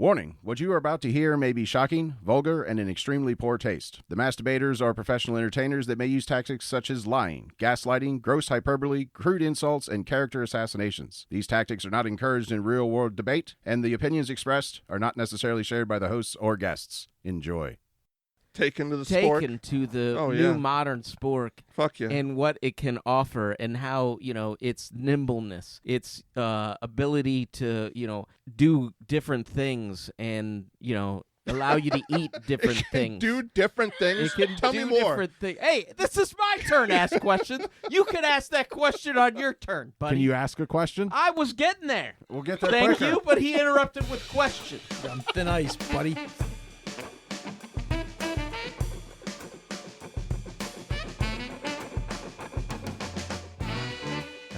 Warning, what you are about to hear may be shocking, vulgar, and in extremely poor taste. The masturbators are professional entertainers that may use tactics such as lying, gaslighting, gross hyperbole, crude insults, and character assassinations. These tactics are not encouraged in real-world debate, and the opinions expressed are not necessarily shared by the hosts or guests. Enjoy. Taken to the Taken Spork. to the Oh, new yeah. modern Spork. Fuck yeah. And what it can offer and how, its nimbleness, its ability to, do different things and, allow you to eat different things. Do different things? It can Tell do me more. different things. Hey, this is my turn to ask questions. You can ask that question on your turn, buddy. Can you ask a question? I was getting there. We'll get there Thank quicker. you, but he interrupted with questions. On thin ice, buddy.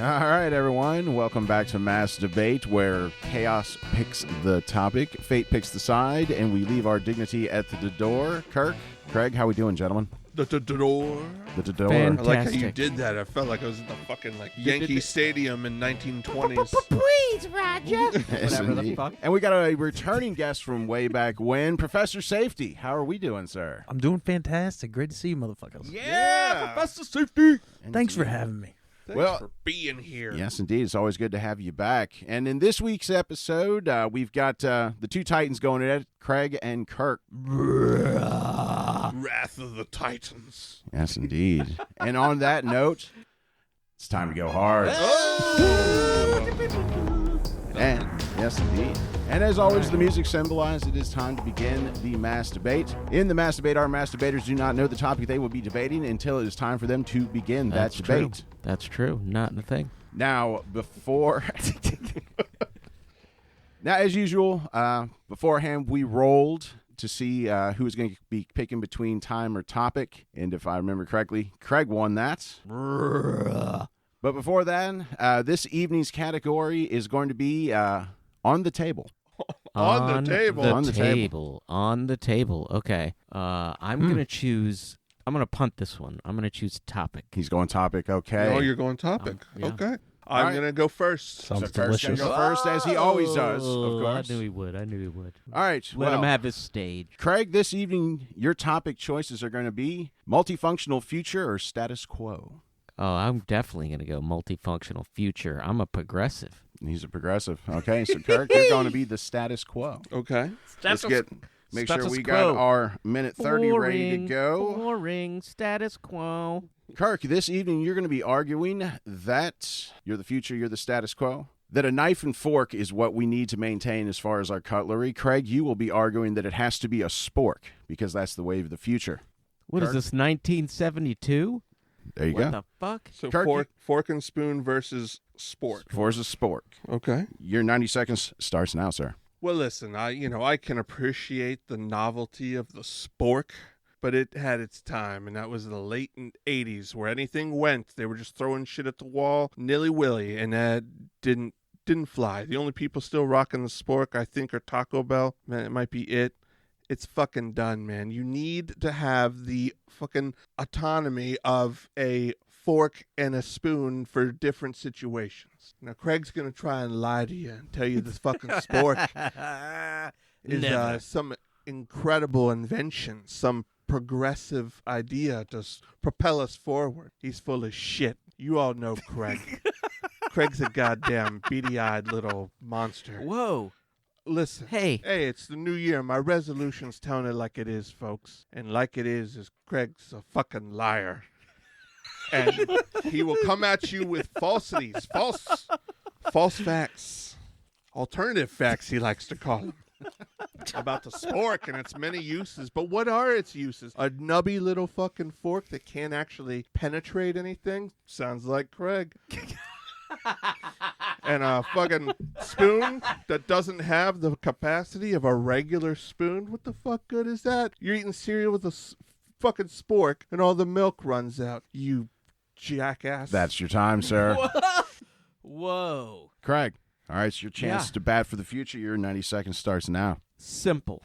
All right, everyone. Welcome back to Mass Debate, where chaos picks the topic, fate picks the side, and we leave our dignity at the door. Kirk, Kraig, how we doing, gentlemen? The door. The door. I like how you Fantastic. did that. I felt like I was in the fucking You did Yankee it. Stadium in 1920s. Please, Roger. Yes, Whatever the indeed. fuck. And we got a returning guest from way back when, Professor Safety. How are we doing, sir? I'm doing fantastic. Great to see you, motherfuckers. Yeah. Professor Safety. Thanks for having me. Thanks Well- for being here. Yes, indeed. It's always good to have you back. And in this week's episode, we've got the two Titans going at it, Kraig and Kirk. Wrath of the Titans. Yes, indeed. And on that note, it's time to go hard. And yes, indeed. And as always, the music symbolizes it is time to begin the mass debate. In the mass debate, our mass debaters do not know the topic they will be debating until it is time for them to begin That's that true. debate. That's true. Not a thing. Now, now, as usual, beforehand, we rolled to see who was going to be picking between time or topic. And if I remember correctly, Kraig won that. But before then, this evening's category is going to be on the table. On the table. On the table. On the table. Okay. I'm going to choose... I'm going to punt this one. I'm going to choose topic. He's going topic, okay. Oh, you're going topic. Yeah. Okay. All I'm right. going to go first. So Sounds Kirk's gonna delicious. go first, as he always does, of Oh, course. I knew he would. All right, Let well, him have his stage. Kraig, this evening, your topic choices are going to be multifunctional future or status quo. Oh, I'm definitely going to go multifunctional future. I'm a progressive. He's a progressive. Okay, so Kirk, you're going to be the status quo. Okay. Make sure Status we quo. got our minute 30 ready to Boring, go. Boring status quo. Kirk, this evening you're going to be arguing that you're the future, you're the status quo. That a knife and fork is what we need to maintain as far as our cutlery. Kraig, you will be arguing that it has to be a spork because that's the way of the future. What is Kirk? this, 1972? There you What go. the fuck? So Kirk, fork and spoon versus sport. For's a spork. Okay. Your 90 seconds starts now, sir. Well, listen, I can appreciate the novelty of the spork, but it had its time, and that was the late 80s, where anything went. They were just throwing shit at the wall, nilly-willy, and that didn't fly. The only people still rocking the spork, I think, are Taco Bell. Man, it might be it. It's fucking done, man. You need to have the fucking autonomy of a fork and a spoon for different situations. Now, Craig's going to try and lie to you and tell you this fucking spork is Never. some incredible invention, some progressive idea to propel us forward. He's full of shit. You all know Craig. Craig's a goddamn beady-eyed little monster. Whoa. Listen. Hey. Hey, it's the new year. My resolution's telling it like it is, folks. And like it is Craig's a fucking liar. And he will come at you with falsities, false facts, alternative facts, he likes to call them, about the spork and its many uses. But what are its uses? A nubby little fucking fork that can't actually penetrate anything? Sounds like Craig. And a fucking spoon that doesn't have the capacity of a regular spoon? What the fuck good is that? You're eating cereal with a fucking spork and all the milk runs out. You jackass. That's your time, sir. Whoa. Kraig, all right, it's your chance Yeah. to bat for the future. Your 90 seconds starts now. Simple.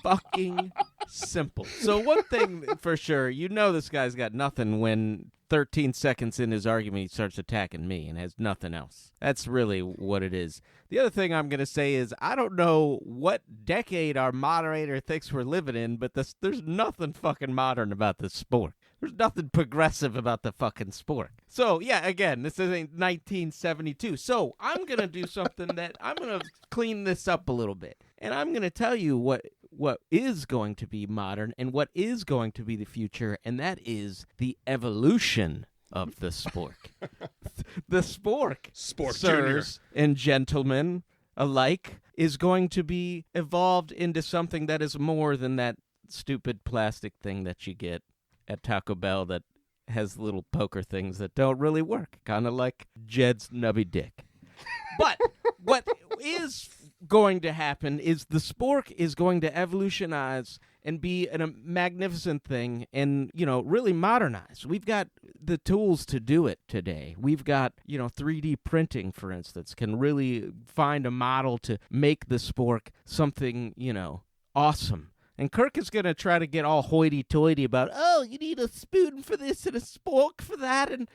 Fucking Simple. So one thing for sure, this guy's got nothing when 13 seconds in his argument he starts attacking me and has nothing else. That's really what it is. The other thing I'm going to say is I don't know what decade our moderator thinks we're living in, but there's nothing fucking modern about this sport. There's nothing progressive about the fucking sport. So, yeah, again, this isn't 1972. So I'm going to do something that I'm going to clean this up a little bit. And I'm going to tell you what is going to be modern and what is going to be the future, and that is the evolution of the spork. The spork, sirs and gentlemen alike, is going to be evolved into something that is more than that stupid plastic thing that you get at Taco Bell that has little poker things that don't really work, kind of like Jed's nubby dick. But what is going to happen is the spork is going to evolutionize and be a magnificent thing and, really modernize. We've got the tools to do it today. We've got, 3D printing, for instance, can really find a model to make the spork something, awesome. And Kirk is going to try to get all hoity-toity about, you need a spoon for this and a spork for that, and,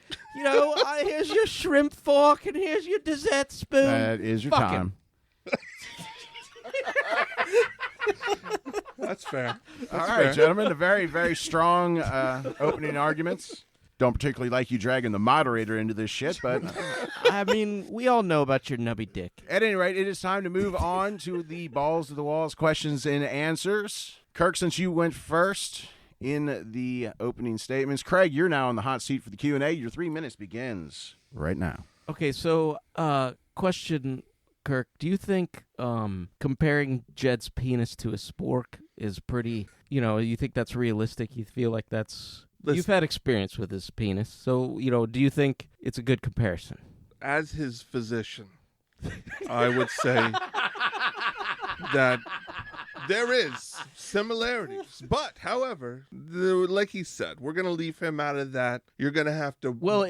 here's your shrimp fork, and here's your dessert spoon. That is your time. That's fair. All right, gentlemen, the very, very strong opening arguments. Don't particularly like you dragging the moderator into this shit, but... I mean, we all know about your nubby dick. At any rate, it is time to move on to the balls to the walls questions and answers. Kirk, since you went first in the opening statements, Kraig, you're now on the hot seat for the Q&A. Your 3 minutes begins right now. Okay, so question, Kirk. Do you think comparing Jed's penis to a spork is pretty, you think that's realistic? You feel like that's... You've had experience with his penis, so, do you think it's a good comparison? As his physician, I would say that there is similarities. But, however, like he said, we're going to leave him out of that. You're going to have to... Well,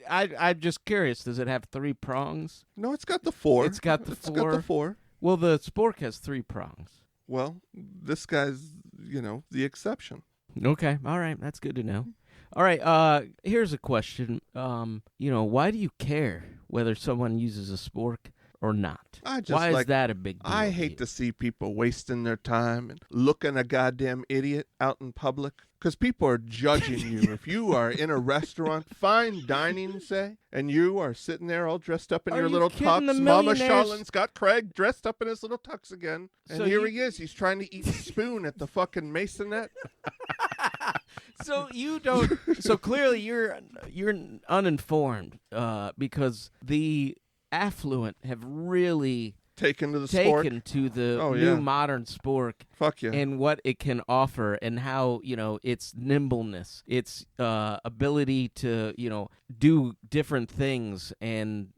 I'm just curious. Does it have 3 prongs? No, it's got the 4. It's got the 4? It's got the 4. Well, the spork has 3 prongs. Well, this guy's, the exception. Okay, all right, that's good to know. All right, here's a question. Why do you care whether someone uses a spork or not? Why is that a big deal? I hate to see people wasting their time and looking a goddamn idiot out in public, because people are judging you. If you are in a restaurant, fine dining, say, and you are sitting there all dressed up in your little tux, Mama Charlin's got Kraig dressed up in his little tux again, and so here he is. He's trying to eat a spoon at the fucking masonette. So you don't. So clearly you're uninformed because the affluent have really taken to the new modern spork. Fuck yeah. And what it can offer and how, its nimbleness, its ability to, do different things and,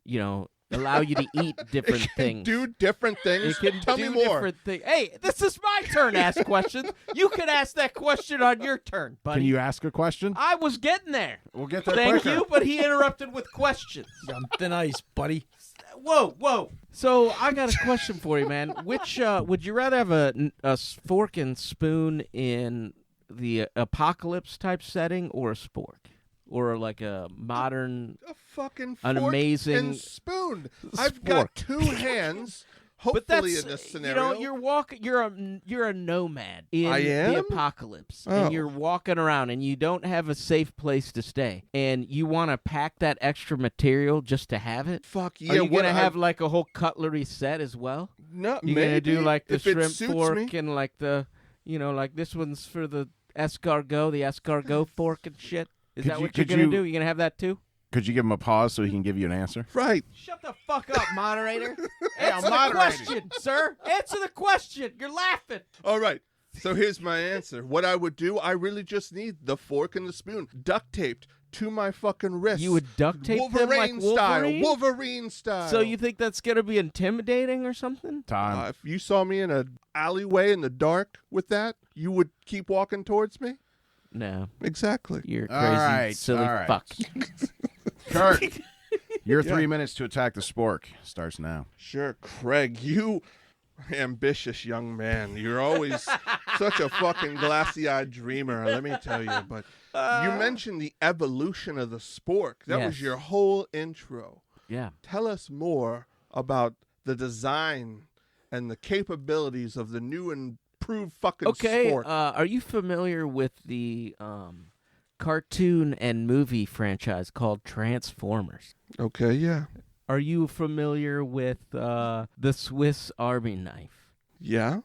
allow you to eat different things. Do different things? It can Tell do me more. Different things. Hey, this is my turn to ask questions. You can ask that question on your turn, buddy. Can you ask a question? I was getting there. We'll get there Thank quicker. you, but he interrupted with questions. On thin ice, buddy. Whoa. So I got a question for you, man. Which would you rather have a fork and spoon in the apocalypse type setting or a spork? Or like a modern, a fucking an fork amazing and spoon. I've got 2 hands. Hopefully, in this scenario, you're a nomad in I am? the apocalypse, and you're walking around, and you don't have a safe place to stay, and you want to pack that extra material just to have it. Fuck yeah! Are you gonna have like a whole cutlery set as well? No, You're maybe. gonna do like the If it shrimp suits fork me. and like the, like this one's for the escargot fork and shit. Is that what you're gonna do? You gonna have that too? Could you give him a pause so he can give you an answer? Right. Shut the fuck up, moderator. Hey, Answer the question, sir. Answer the question. You're laughing. All right. So here's my answer. What I would do, I really just need the fork and the spoon duct taped to my fucking wrist. You would duct tape them like Wolverine? Wolverine style. So you think that's going to be intimidating or something? Time. If you saw me in an alleyway in the dark with that, you would keep walking towards me? No. Exactly. You're All crazy, right, silly all right. fuck. Kirk, your 3 minutes to attack the spork starts now. Sure, Kraig, you ambitious young man. You're always such a fucking glassy-eyed dreamer, let me tell you. But you mentioned the evolution of the spork. That was Yes. your whole intro. Yeah. Tell us more about the design and the capabilities of the new and improved fucking spork. Are you familiar with the cartoon and movie franchise called Transformers? Okay, yeah. Are you familiar with the Swiss Army knife? Yeah?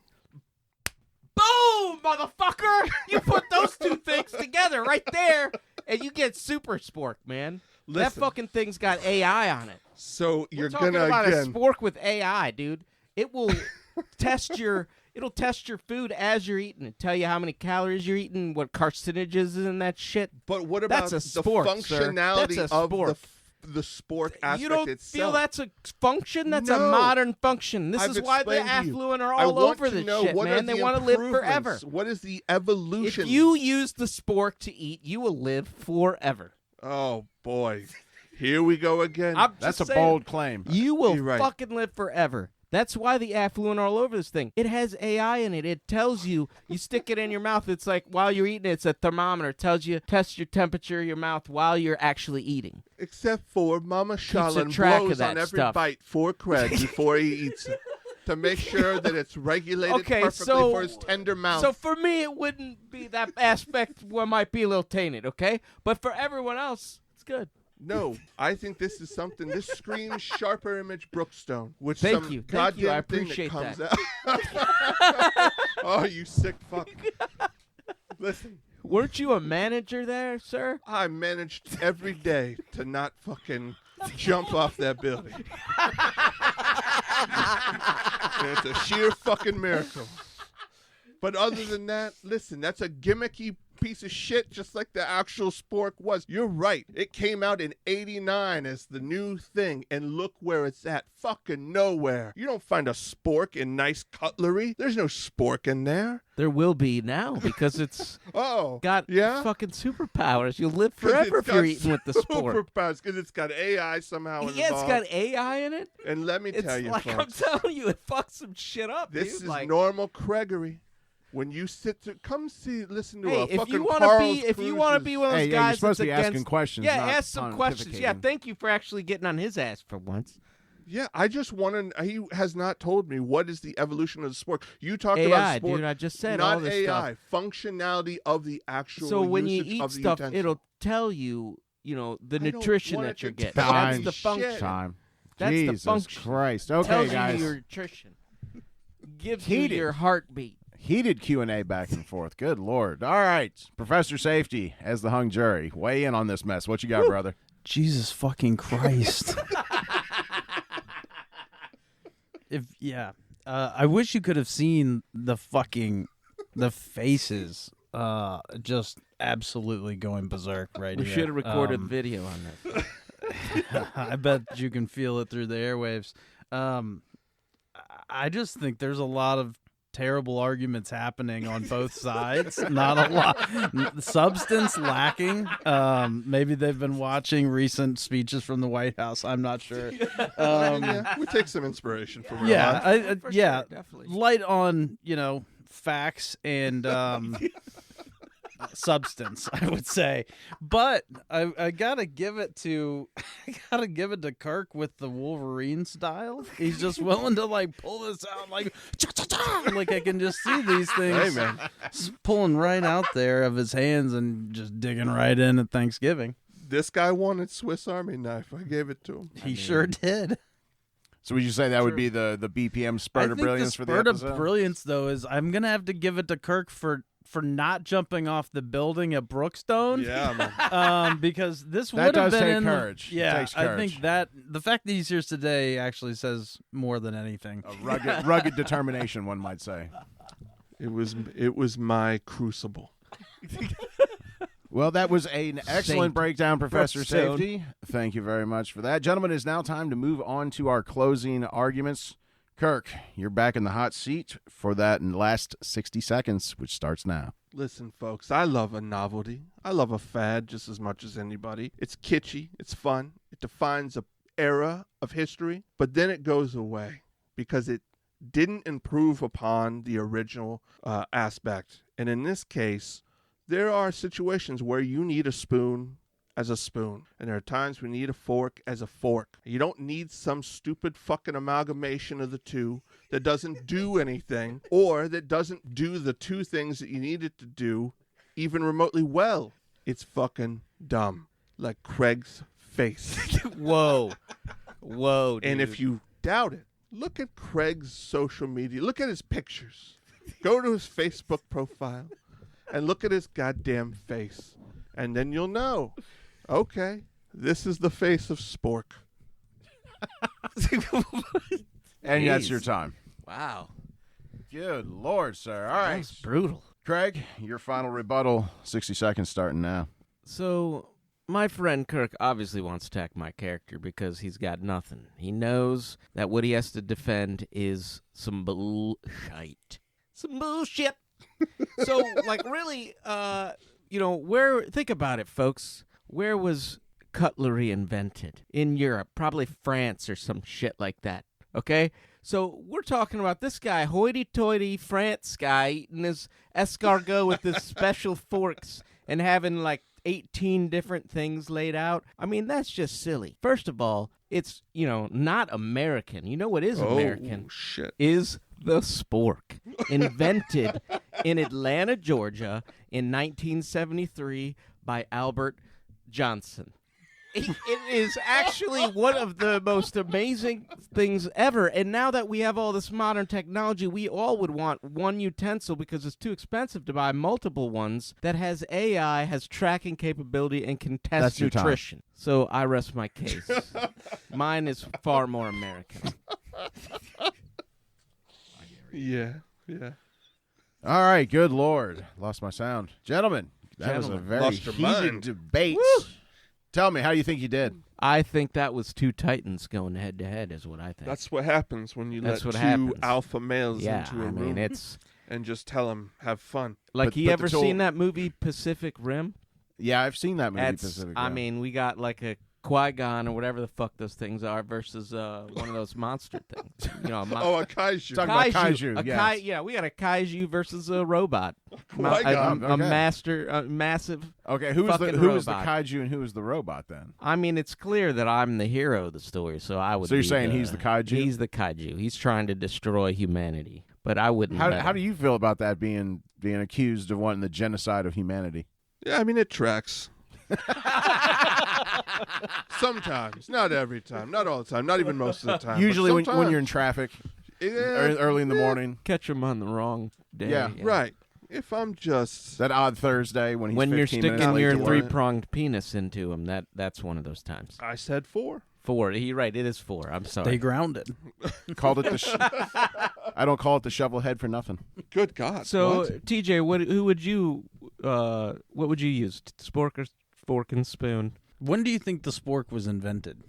Boom, motherfucker! You put those two things together right there, and you get Super Spork, man. That Listen. fucking thing's got AI on it. So you're We're talking gonna about again. a spork with AI, dude. It will it'll test your food as you're eating and tell you how many calories you're eating, what carcinogens is in that shit. But what about That's a the spork, sir. functionality That's a of spork. the spork aspect You don't itself? feel that's a function? That's a No. modern function. This I've is why the explained to you. affluent are I all want over to this know shit, what are man. They the want to live forever. improvements? What is the evolution? If you use the spork to eat, you will live forever. Oh boy, here we go again. That's a just saying. bold claim. You will You're right. fucking live forever. That's why the affluent are all over this thing. It has AI in it. It tells you, you stick it in your mouth. It's like while you're eating, it's a thermometer. It tells you, test your temperature of your mouth while you're actually eating. Except for Mama Shalin track of blows that on every stuff. bite for Kraig before he eats it to make sure that it's regulated Okay, perfectly so- for his tender mouth. So for me, it wouldn't be that aspect where it might be a little tainted, okay? But for everyone else, it's good. No, I think this is something. This screams sharper image Brookstone, which Thank some you. Thank goddamn you. I thing appreciate that comes out. Oh, you sick fuck! Listen, Weren't you a manager there, sir? I managed every day to not fucking jump off that building. And it's a sheer fucking miracle. But other than that, listen, that's a gimmicky piece of shit, just like the actual spork was. You're right. It came out in '89 as the new thing, and look where it's at. Fucking nowhere. You don't find a spork in nice cutlery. There's no spork in there. There will be now because it's Oh, got yeah? fucking superpowers. You'll live 'Cause forever it's if you're got eating with the sport. superpowers, because it's got AI somehow Yeah, it's involved. got AI in it. And let me It's tell you, like folks, I'm telling you, it fucks some shit up. this dude. is like, normal Craigery. When you sit to listen to Hey, a if fucking you want Carl's to be one of Hey, those yeah, you're guys supposed to that's be asking against, questions. yeah, not ask some questions. Yeah, pontificating. thank you for actually getting on his ass for once. Yeah, I just want to. He has not told me what is the evolution of the sport. You talked AI, about sport, dude. I just said not all this AI. stuff. Functionality of the actual. So when you usage eat of the stuff, utensil. it'll tell you, the I don't nutrition want that it you're to getting. tell That's me the shit. function. Time. That's the Jesus function. Christ. Okay, Tells guys. you your nutrition. Gives Heated. you your heartbeat. Heated Q&A back and forth. Good Lord. All right. Professor Safety, as the hung jury, weigh in on this mess. What you got, brother? Jesus fucking Christ. I wish you could have seen the faces just absolutely going berserk right We here. should have recorded video on this. I bet you can feel it through the airwaves. I just think there's a lot of terrible arguments happening on both sides. Not a lot. Substance lacking. Maybe they've been watching recent speeches from the White House. I'm not sure. Yeah, we take some inspiration from real Yeah, life. For yeah. sure, definitely. Light on, facts and substance, I would say. But I gotta give it to Kirk with the Wolverine style. He's just willing to pull this out like I can just see these things Hey, man. pulling right out there of his hands and just digging right in at Thanksgiving. This guy wanted Swiss Army knife. I gave it to him. He sure did. So would you say that would be the BPM spurt of brilliance for the episode? Spurt of brilliance, though, is I'm gonna have to give it to Kirk for not jumping off the building at Brookstone. Yeah, man. Because this That would have does been take in courage. The, It yeah, takes I courage. think that the fact that he's here today actually says more than anything. A rugged determination, one might say. It was my crucible. Well, that was an excellent Saint breakdown, Professor Brookstone. Safety. Thank you very much for that. Gentlemen, it is now time to move on to our closing arguments. Kirk, you're back in the hot seat for that last 60 seconds, which starts now. Listen, folks, I love a novelty. I love a fad just as much as anybody. It's kitschy. It's fun. It defines an era of history, but then it goes away because it didn't improve upon the original aspect. And in this case, there are situations where you need a spoon as a spoon, and there are times we need a fork as a fork. You don't need some stupid fucking amalgamation of the two that doesn't do anything, or that doesn't do the two things that you need it to do even remotely well. It's fucking dumb. Like Kraig's face. Whoa, dude. And if you doubt it, look at Kraig's social media. Look at his pictures. Go to his Facebook profile and look at his goddamn face. And then you'll know, okay, this is the face of Spork. And that's your time. Wow, Good Lord, sir. All right. that's brutal. Kraig, your final rebuttal. 60 seconds starting now. So, my friend Kirk obviously wants to attack my character because he's got nothing. He knows that what he has to defend is some bullshit. Some bullshit. So, like, really, think about it, folks. Where was cutlery invented? In Europe, probably France or some shit like that. Okay? So we're talking about this guy, hoity-toity France guy, eating his escargot with his special forks and having like 18 different things laid out. I mean, that's just silly. First of all, it's, not American. You know what is American? Oh, shit. Is the spork, invented in Atlanta, Georgia in 1973 by Albert Johnson. It is actually one of the most amazing things ever. And now that we have all this modern technology, we all would want one utensil because it's too expensive to buy multiple ones that has AI, has tracking capability, and can test That's your time. nutrition. So I rest my case. Mine is far more American. Yeah. All right. Good Lord. Lost my sound. Gentlemen, that was a very Lost your heated mind. debate. Tell me, how do you think you did? I think that was two titans going head to head is what I think. That's what happens when you That's let what two happens. alpha males yeah, into a I room mean, it's and just tell them, have fun. like, But you the ever tool- seen that movie Pacific Rim? Yeah, I've seen that movie. That's, Pacific I Rim. mean, we got like a Qui-Gon or whatever the fuck those things are versus one of those monster things. A kaiju. Talking about kaiju, yes. We got a kaiju versus a robot. Qui-Gon, a okay. massive. Okay, who is the robot. kaiju and who is the robot then? I mean, it's clear that I'm the hero of the story, so I would. So you're be saying he's the kaiju? He's the kaiju. He's trying to destroy humanity, but I wouldn't. let How him. do you feel about that being accused of wanting the genocide of humanity? Yeah, I mean, it tracks. Sometimes. Not every time. Not all the time. Not even most of the time. Usually but when you're in traffic, yeah, early in the morning, catch him on the wrong day? Yeah. Right. If I'm just... that odd Thursday when he's When you're 15 minutes sticking late your to work. three-pronged penis into him, that's one of those times. I said 4. 4. You're right. It is 4. I'm sorry. Stay grounded. Called it I don't call it the shovel head for nothing. Good God. So, what? TJ, what would you use? Spork or fork and spoon? When do you think the spork was invented?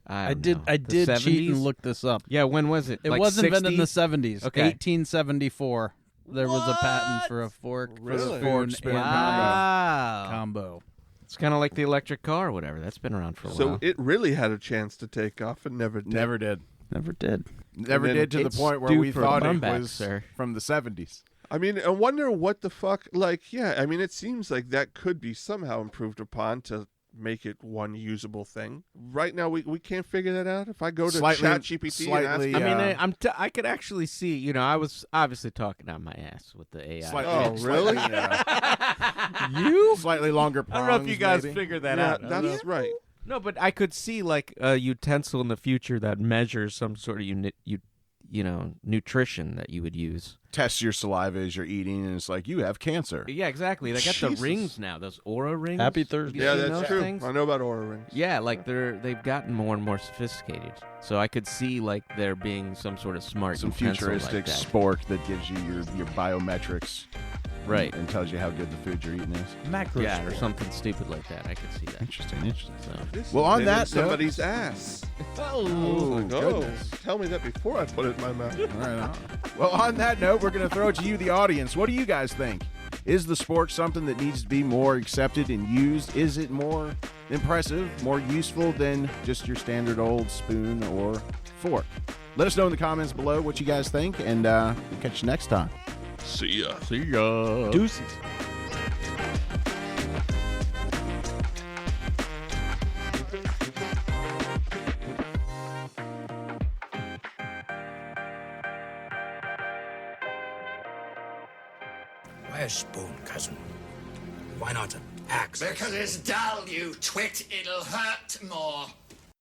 I did The cheat 70s? and look this up. Yeah, when was it? It Like was invented in the 60s? 70s. Okay. 1874. There was a patent for a fork, Really? spoon, Spoon and Wow. combo. It's kind of like the electric car or whatever. That's been around for a So while. it really had a chance to take off and never did. Never did. Never did. Never And then did to the it's point where due we for a thought it comeback, was sir. from the 70s. I mean, I wonder what the fuck... Like, yeah, I mean, it seems like that could be somehow improved upon to make it one usable thing. Right now, we can't figure that out. If I go to Slightly- ChatGPT and ask... slightly, I mean, Yeah. I could actually see. I was obviously talking out my ass with the AI. Oh, really? You? Slightly longer prongs, I don't know if you guys maybe. figured that Yeah, out. that's right. No, but I could see like a utensil in the future that measures some sort of nutrition that you would use. Test your saliva as you're eating, and it's like, you have cancer. Yeah, exactly. They got the Jesus. rings now, those Aura rings. Happy Have Thursday. you Yeah, seen that's those true. things? I know about Aura rings. Yeah, like they've gotten more and more sophisticated. So I could see like there being some sort of smart Some utensil futuristic like that. spork that gives you your biometrics. Right. And tells you how good the food you're eating is. Macro Yeah, or sport. something stupid like that. I could see that. Interesting. So. This Well, has on been that in somebody's ass. Oh, Like, goodness. tell me that before I put it in my mouth. All right, on. Well, on that note, we're going to throw it to you, the audience. What do you guys think? Is the spork something that needs to be more accepted and used? Is it more impressive, more useful than just your standard old spoon or fork? Let us know in the comments below what you guys think, and we'll catch you next time. See ya. Deuces. Why a spoon, cousin? Why not an axe? Because it's dull, you twit. It'll hurt more.